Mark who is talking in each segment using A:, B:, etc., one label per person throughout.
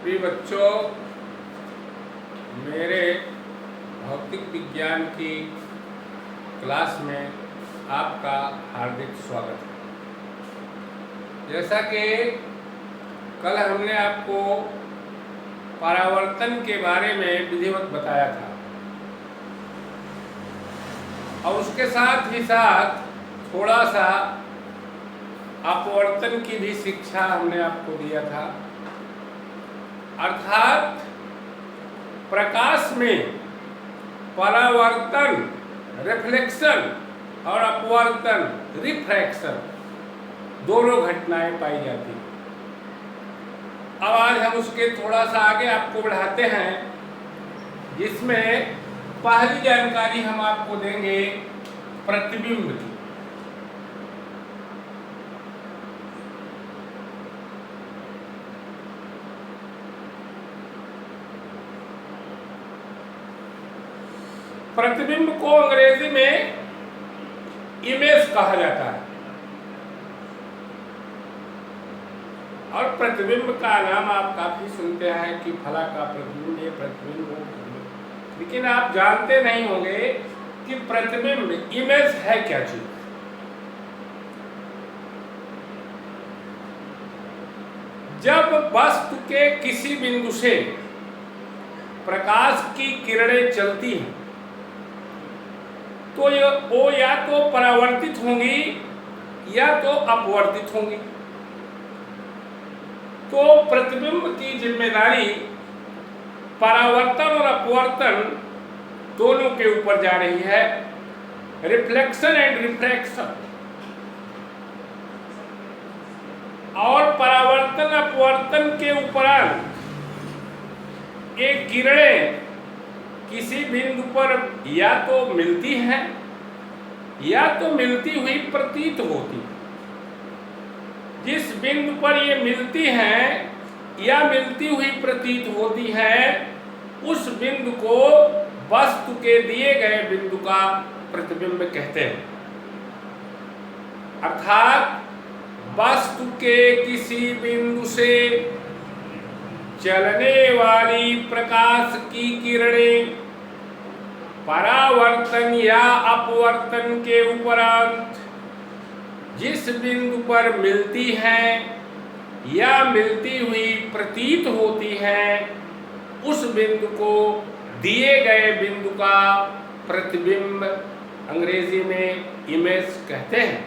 A: प्रिय बच्चों, मेरे भौतिक विज्ञान की क्लास में आपका हार्दिक स्वागत है। जैसा कि कल हमने आपको परावर्तन के बारे में विधिवत बताया था और उसके साथ ही साथ थोड़ा सा अपवर्तन की भी शिक्षा हमने आपको दिया था। अर्थात प्रकाश में परावर्तन रिफ्लेक्शन और अपवर्तन रिफ्रैक्शन दोनों घटनाएं पाई जाती हैं। अब आज हम उसके थोड़ा सा आगे आपको बढ़ाते हैं, जिसमें पहली जानकारी हम आपको देंगे प्रतिबिंब की। प्रतिबिंब को अंग्रेजी में इमेज कहा जाता है और प्रतिबिंब का नाम आप काफी सुनते हैं कि फला का प्रतिबिंब, ये प्रतिबिंब, वो प्रतिबिंब, लेकिन आप जानते नहीं होंगे कि प्रतिबिंब इमेज है क्या चीज। जब वस्तु के किसी बिंदु से प्रकाश की किरणें चलती हैं तो वो या तो परावर्तित होंगी या तो अपवर्तित होंगी। तो प्रतिबिंब की जिम्मेदारी परावर्तन और अपवर्तन दोनों के ऊपर जा रही है, रिफ्लेक्शन एंड रिफ्रैक्शन। और परावर्तन अपवर्तन के उपरांत ये किरणें किसी बिंदु पर या तो मिलती हैं या तो मिलती हुई प्रतीत होती। जिस बिंदु पर ये मिलती हैं या मिलती हुई प्रतीत होती हैं, उस बिंदु को वस्तु के दिए गए बिंदु का प्रतिबिंब कहते हैं। अर्थात वस्तु के किसी बिंदु से चलने वाली प्रकाश की किरणें परावर्तन या अपवर्तन के उपरांत जिस बिंदु पर मिलती हैं या मिलती हुई प्रतीत होती हैं, उस बिंदु को दिए गए बिंदु का प्रतिबिंब अंग्रेजी में इमेज कहते हैं।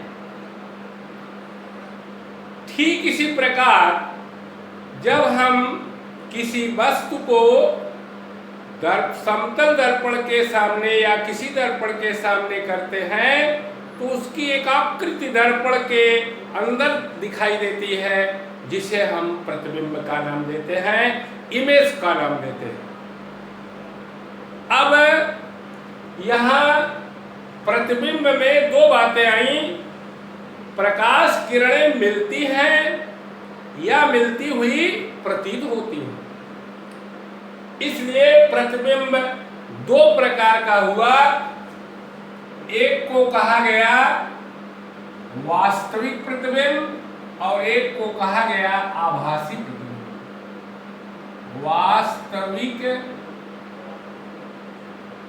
A: ठीक इसी प्रकार जब हम किसी वस्तु को समतल दर्पण के सामने या किसी दर्पण के सामने करते हैं तो उसकी एक आकृति दर्पण के अंदर दिखाई देती है, जिसे हम प्रतिबिंब का नाम देते हैं, इमेज का नाम देते हैं। अब यहाँ प्रतिबिंब में दो बातें आई, प्रकाश किरणें मिलती हैं या मिलती हुई प्रतीत होती हैं। इसलिए प्रतिबिंब दो प्रकार का हुआ। एक को कहा गया वास्तविक प्रतिबिंब और एक को कहा गया आभासी प्रतिबिंब। वास्तविक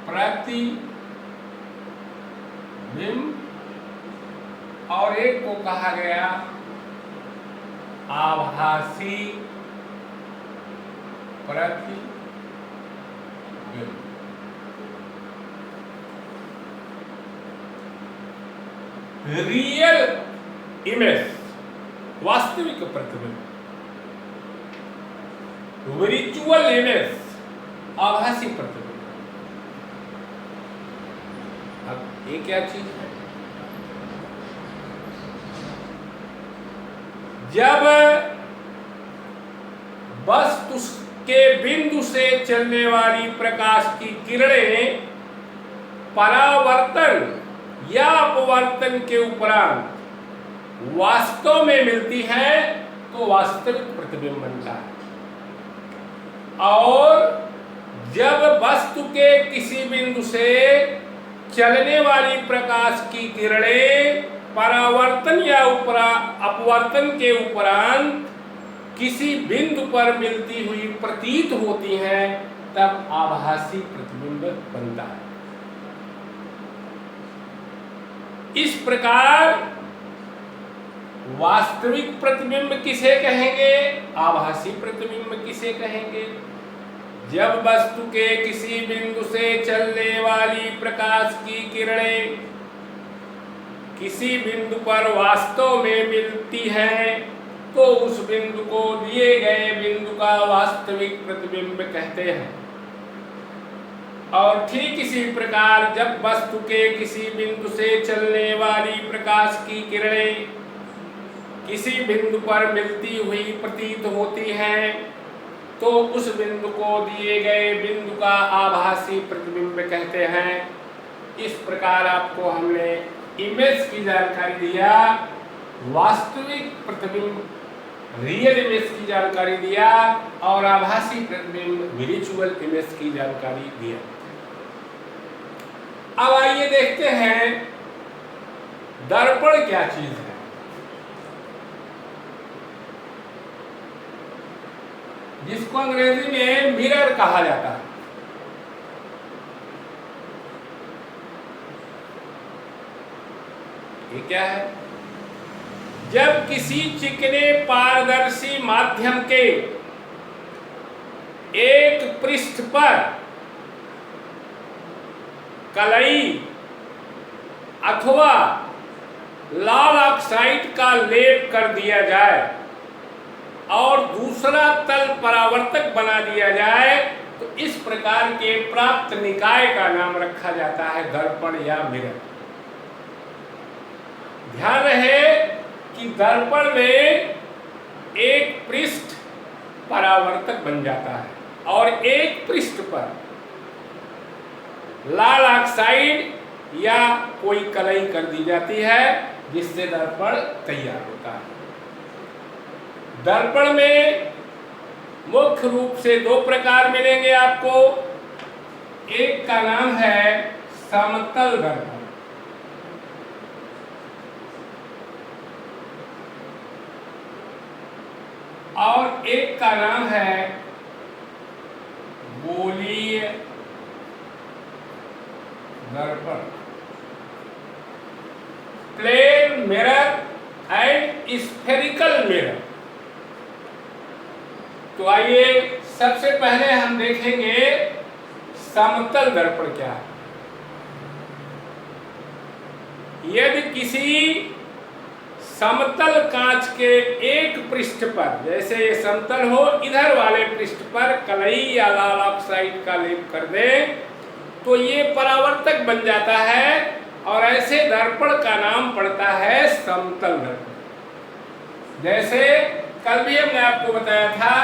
A: प्रतिबिंब और एक को कहा गया आभासी प्रतिबिंब। रियल इमेज वास्तविक प्रतिबिंब, विजुअल इमेज आभासी प्रतिबिंब। अब ये क्या चीज है? जब वस्तु के बिंदु से चलने वाली प्रकाश की किरणें परावर्तन या अपवर्तन के उपरांत वास्तव में मिलती हैं तो वास्तविक प्रतिबिंब बनता है। और जब वस्तु के किसी बिंदु से चलने वाली प्रकाश की किरणें परावर्तन या अपवर्तन के उपरांत किसी बिंदु पर मिलती हुई प्रतीत होती हैं, तब आभासी प्रतिबिंब बनता है। इस प्रकार वास्तविक प्रतिबिंब किसे कहेंगे, आभासी प्रतिबिंब किसे कहेंगे? जब वस्तु के किसी बिंदु से चलने वाली प्रकाश की किरणें किसी बिंदु पर वास्तव में मिलती हैं, तो उस बिंदु को दिए गए बिंदु का वास्तविक प्रतिबिंब कहते हैं। और ठीक इसी प्रकार जब वस्तु के किसी बिंदु से चलने वाली प्रकाश की किरणें किसी बिंदु पर मिलती हुई प्रतीत होती हैं, तो उस बिंदु को दिए गए बिंदु का आभासी प्रतिबिंब कहते हैं। इस प्रकार आपको हमने इमेज की जानकारी दिया, वास्तविक प्रतिबिंब रियल इमेज की जानकारी दिया और आभासी प्रतिबिंब विजुअल इमेज की जानकारी दिया। अब आइए देखते हैं दर्पण क्या चीज है। जिसको अंग्रेजी में मिरर कहा जाता है। ये क्या है? जब किसी चिकने पारदर्शी माध्यम के एक पृष्ठ पर कलई अथवा लाल ऑक्साइड का लेप कर दिया जाए और दूसरा तल परावर्तक बना दिया जाए, तो इस प्रकार के प्राप्त निकाय का नाम रखा जाता है दर्पण या मिरर। ध्यान रहे कि दर्पण में एक पृष्ठ परावर्तक बन जाता है और एक पृष्ठ पर लाल ऑक्साइड या कोई कलई कर दी जाती है, जिससे दर्पण तैयार होता है। दर्पण में मुख्य रूप से दो प्रकार मिलेंगे आपको। एक का नाम है समतल दर्पण और एक का नाम है गोलीय दर्पण, plane mirror and spherical mirror. तो आइए सबसे पहले हम देखेंगे समतल दर्पण क्या है। यदि किसी समतल कांच के एक पृष्ठ पर, जैसे ये समतल हो, इधर वाले पृष्ठ पर कलई या लाल ऑक्साइड का लेप कर दें, तो ये परावर्तक बन जाता है और ऐसे दर्पण का नाम पड़ता है समतल दर्पण। जैसे कल भी हमने आपको बताया था,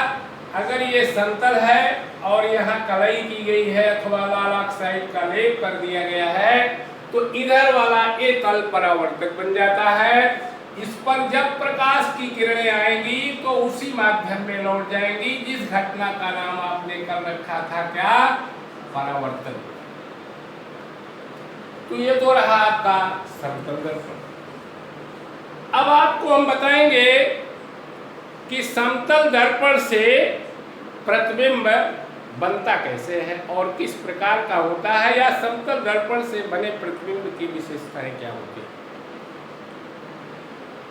A: अगर ये समतल है और यहाँ कलई की गई है अथवा लाल ऑक्साइड का लेप कर दिया गया है, तो इधर वाला ये तल परावर्तक बन जाता है। इस पर जब प्रकाश की किरणें आएंगी तो उसी माध्यम में लौट जाएंगी, जिस घटना का नाम आपने कर रखा था क्या, परावर्तन। तो ये तो रहा आपका समतल दर्पण। अब आपको हम बताएंगे कि समतल दर्पण से प्रतिबिंब बनता कैसे है और किस प्रकार का होता है, या समतल दर्पण से बने प्रतिबिंब की विशेषताएं क्या होती है।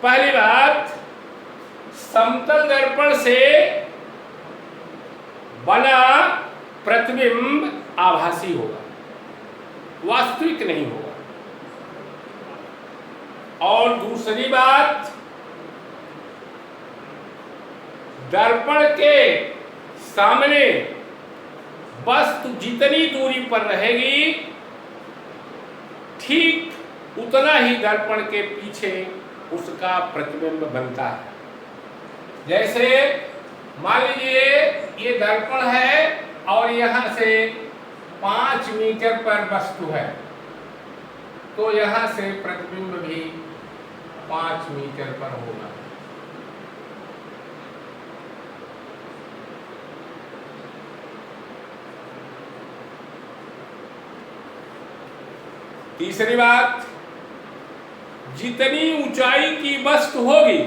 A: पहली बात, समतल दर्पण से बना प्रतिबिंब आभासी होगा, वास्तविक नहीं होगा। और दूसरी बात, दर्पण के सामने वस्तु जितनी दूरी पर रहेगी, ठीक उतना ही दर्पण के पीछे उसका प्रतिबिंब बनता है। जैसे मान लीजिए ये दर्पण है और यहाँ से 5 मीटर पर वस्तु है, तो यहाँ से प्रतिबिंब भी 5 मीटर पर होगा। तीसरी बात, जितनी ऊंचाई की वस्तु होगी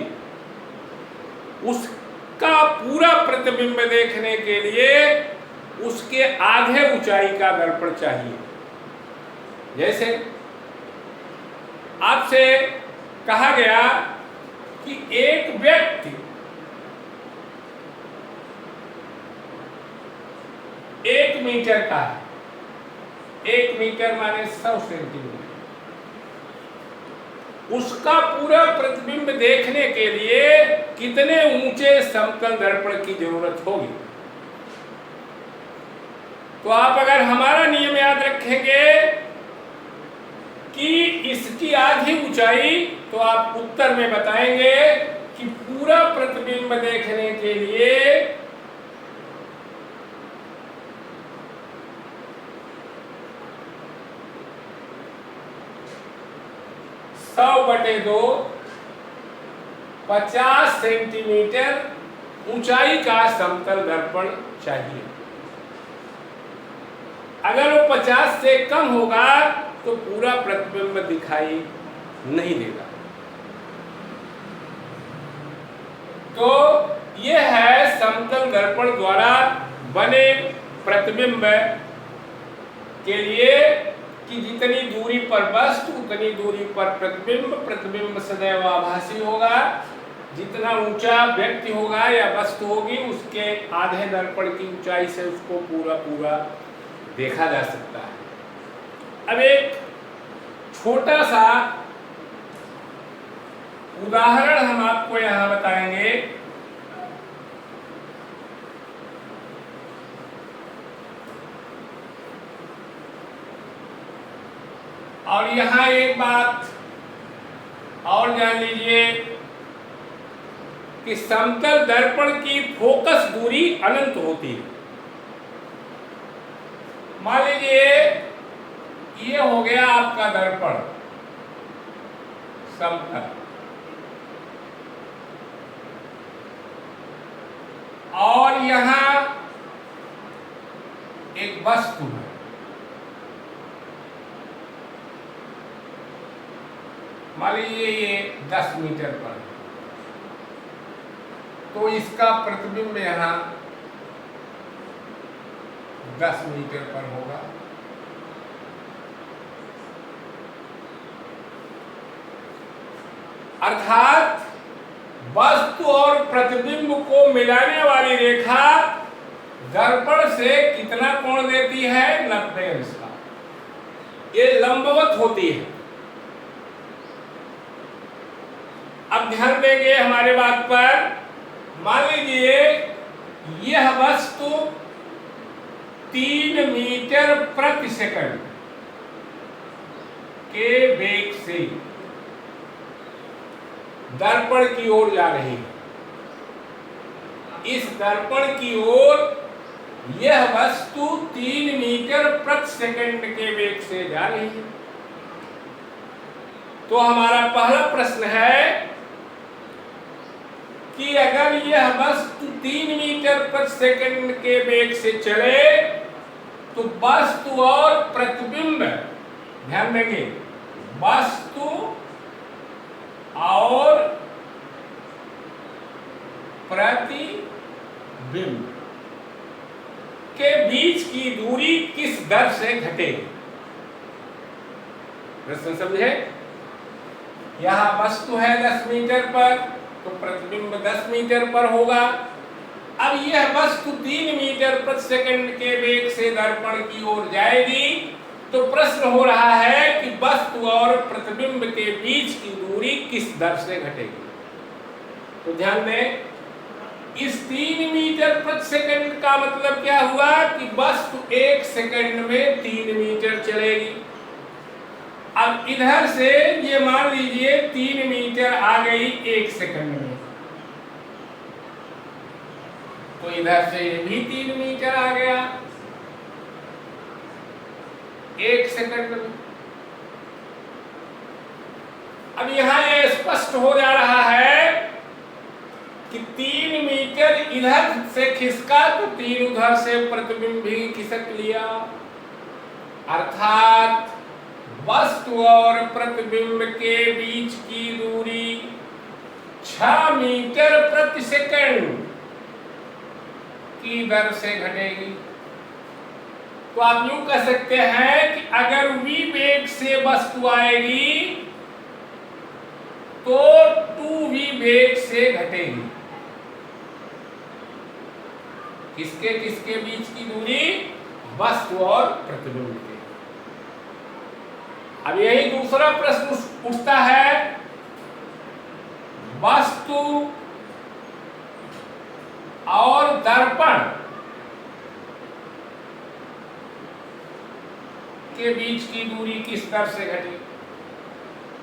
A: उसका का पूरा प्रतिबिंब देखने के लिए उसके आधे ऊंचाई का दर्पण चाहिए। जैसे आपसे कहा गया कि एक व्यक्ति 1 मीटर का है, 1 मीटर माने 100 सेंटीमीटर, उसका पूरा प्रतिबिंब देखने के लिए कितने ऊंचे समतल दर्पण की जरूरत होगी? तो आप अगर हमारा नियम याद रखेंगे कि इसकी आधी ऊंचाई, तो आप उत्तर में बताएंगे कि पूरा प्रतिबिंब देखने के लिए 100/2 50 सेंटीमीटर ऊंचाई का समतल दर्पण चाहिए। अगर वो 50 से कम होगा तो पूरा प्रतिबिंब दिखाई नहीं देगा। तो यह है समतल दर्पण द्वारा बने प्रतिबिंब के लिए कि जितनी दूरी पर वस्तु उतनी दूरी पर प्रतिबिंब, प्रतिबिंब सदैव आभासी होगा। जितना ऊंचा व्यक्ति होगा या वस्तु होगी उसके आधे दर्पण की ऊंचाई से उसको पूरा पूरा देखा जा सकता है। अब एक छोटा सा उदाहरण हम आपको यहां बताएंगे। और यहां एक बात और जान लीजिए कि समतल दर्पण की फोकस दूरी अनंत होती है। मान लीजिए ये हो गया आपका दर्पण समतल, और यहां एक वस्तु है। मान लीजिए ये 10 मीटर पर है, तो इसका प्रतिबिंब यहां 10 मीटर पर होगा। अर्थात वस्तु और प्रतिबिंब को मिलाने वाली रेखा दर्पण से कितना कोण देती है? 90 अंश का। ये लंबवत होती है। अब ध्यान देंगे हमारे बात पर। मान लीजिए यह वस्तु 3 मीटर प्रति सेकंड के वेग से दर्पण की ओर जा रही है। इस दर्पण की ओर यह वस्तु 3 मीटर प्रति सेकंड के वेग से जा रही है। तो हमारा पहला प्रश्न है कि अगर यह वस्तु 3 मीटर प्रति सेकंड के वेग से चले तो वस्तु और प्रतिबिंब, ध्यान देंगे, वस्तु और प्रतिबिंब के बीच की दूरी किस दर से घटेगी? प्रश्न समझे? यहां वस्तु है 10 मीटर पर, तो प्रतिबिंब 10 मीटर पर होगा। अब यह वस्तु 3 मीटर प्रति सेकंड के वेग से दर्पण की ओर जाएगी, तो प्रश्न हो रहा है कि वस्तु और प्रतिबिंब के बीच की दूरी किस दर से घटेगी? तो ध्यान दें, इस 3 मीटर प्रति सेकंड का मतलब क्या हुआ कि वस्तु 1 सेकंड में 3 मीटर चलेगी। अब इधर से ये मान लीजिए 3 मीटर आ गई 1 सेकंड में, तो इधर से ये भी 3 मीटर आ गया 1 सेकंड में। अब यहां ये स्पष्ट हो जा रहा है कि 3 मीटर इधर से खिसका तो 3 उधर से प्रतिबिंब भी खिसक लिया। अर्थात वस्तु और प्रतिबिंब के बीच की दूरी 6 मीटर प्रति सेकंड की दर से घटेगी। तो आप यूं कह सकते हैं कि अगर v वेग से वस्तु आएगी तो 2v वेग से घटेगी। किसके किसके बीच की दूरी? वस्तु और प्रतिबिंब के। अब यही दूसरा प्रश्न उठता है, वस्तु और दर्पण के बीच की दूरी किस दर से घटी?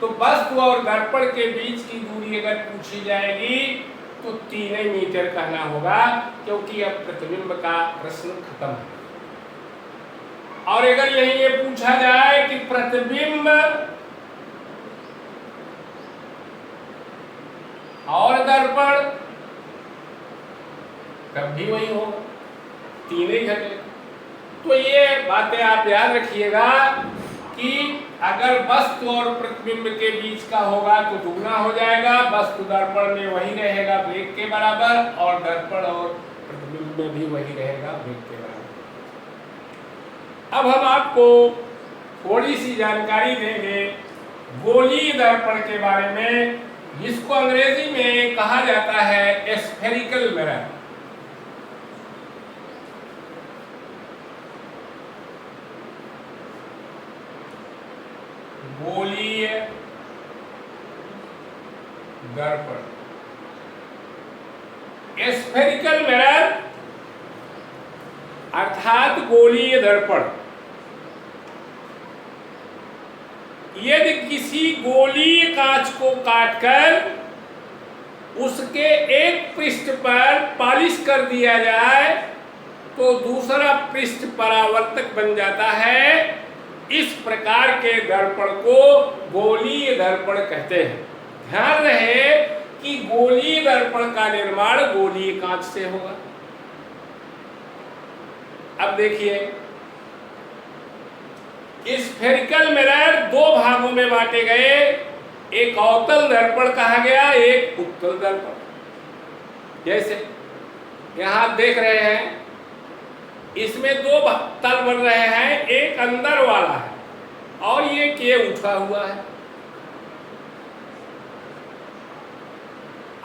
A: तो वस्तु और दर्पण के बीच की दूरी अगर पूछी जाएगी तो 3 मीटर कहना होगा, क्योंकि अब प्रतिबिंब का प्रश्न खत्म है। और अगर यही ये पूछा जाए कि प्रतिबिंब और दर्पण, तब भी वही होगा, 3 ही घटे। तो ये बातें आप याद रखिएगा कि अगर वस्तु और प्रतिबिंब के बीच का होगा तो दुगना हो जाएगा, वस्तु दर्पण में वही रहेगा वेग के बराबर, और दर्पण और प्रतिबिंब में भी वही रहेगा वेग के बराबर। अब हम आपको थोड़ी सी जानकारी देंगे गोलीय दर्पण के बारे में, जिसको अंग्रेजी में कहा जाता है स्फेरिकल मिरर। गोलीय दर्पण, स्फेरिकल मिरर अर्थात गोलीय दर्पण। यदि किसी गोलीय कांच को काटकर उसके एक पृष्ठ पर पॉलिश कर दिया जाए तो दूसरा पृष्ठ परावर्तक बन जाता है। इस प्रकार के दर्पण को गोलीय दर्पण कहते हैं। ध्यान रहे कि गोलीय दर्पण का निर्माण गोलीय कांच से होगा। अब देखिए, स्फेरिकल मिरर 2 भागों में बांटे गए, एक अवतल दर्पण कहा गया, एक उत्तल दर्पण। जैसे यहां आप देख रहे हैं, इसमें 2 तल बन रहे हैं, एक अंदर वाला है और ये के उठा हुआ है।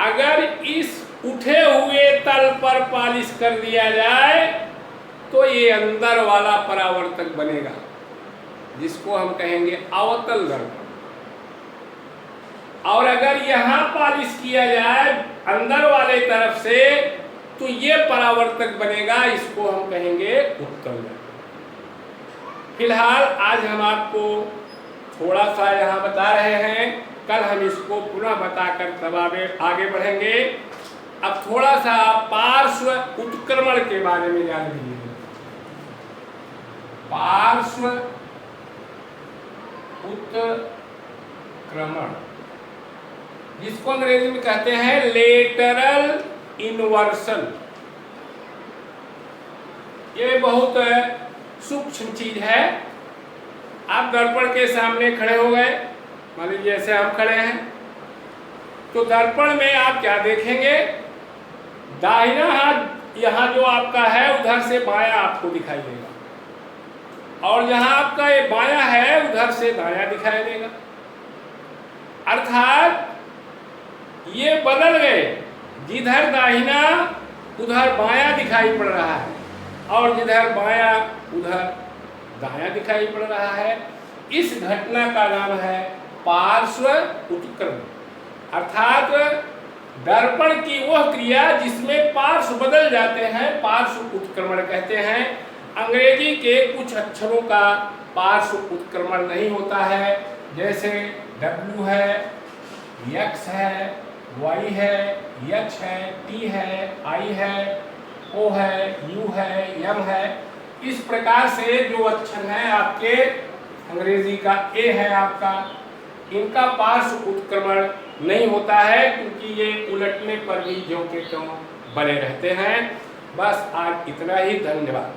A: अगर इस उठे हुए तल पर पॉलिश कर दिया जाए तो ये अंदर वाला परावर्तक बनेगा, जिसको हम कहेंगे अवतल दर्पण। और अगर यहां पॉलिश किया जाए अंदर वाले तरफ से तो ये परावर्तक बनेगा, इसको हम कहेंगे उत्तल दर्पण। फिलहाल आज हम आपको थोड़ा सा यहाँ बता रहे हैं, कल हम इसको पुनः बताकर तब आगे बढ़ेंगे। अब थोड़ा सा पार्श्व उत्क्रमण के बारे में जान लीजिए। पार्श्व उत्क्रमण, जिसको अंग्रेजी में कहते हैं लेटरल इन्वर्सन। ये बहुत सूक्ष्म चीज है। आप दर्पण के सामने खड़े हो गए, मान लीजिए जैसे हम खड़े हैं, तो दर्पण में आप क्या देखेंगे? दाहिना हाथ यहाँ जो आपका है उधर से बायां आपको दिखाई देगा, और जहां आपका ये बायां है उधर से दायां दिखाई देगा। अर्थात ये बदल गए, जिधर दाहिना उधर बायां दिखाई पड़ रहा है और जिधर बायां उधर दायां दिखाई पड़ रहा है। इस घटना का नाम है पार्श्व उत्क्रमण, अर्थात दर्पण की वह क्रिया जिसमें पार्श्व बदल जाते हैं पार्श्व उत्क्रमण कहते हैं। अंग्रेजी के कुछ अक्षरों का पार्श्व उत्क्रमण नहीं होता है, जैसे W है, X है, Y है, H है, T है, I है, O है, U है, M है। इस प्रकार से जो अक्षर हैं आपके, अंग्रेजी का A है आपका, इनका पार्श्व उत्क्रमण नहीं होता है, क्योंकि ये उलटने पर भी ज्यों के त्यों बने रहते हैं। बस आज इतना ही, धन्यवाद।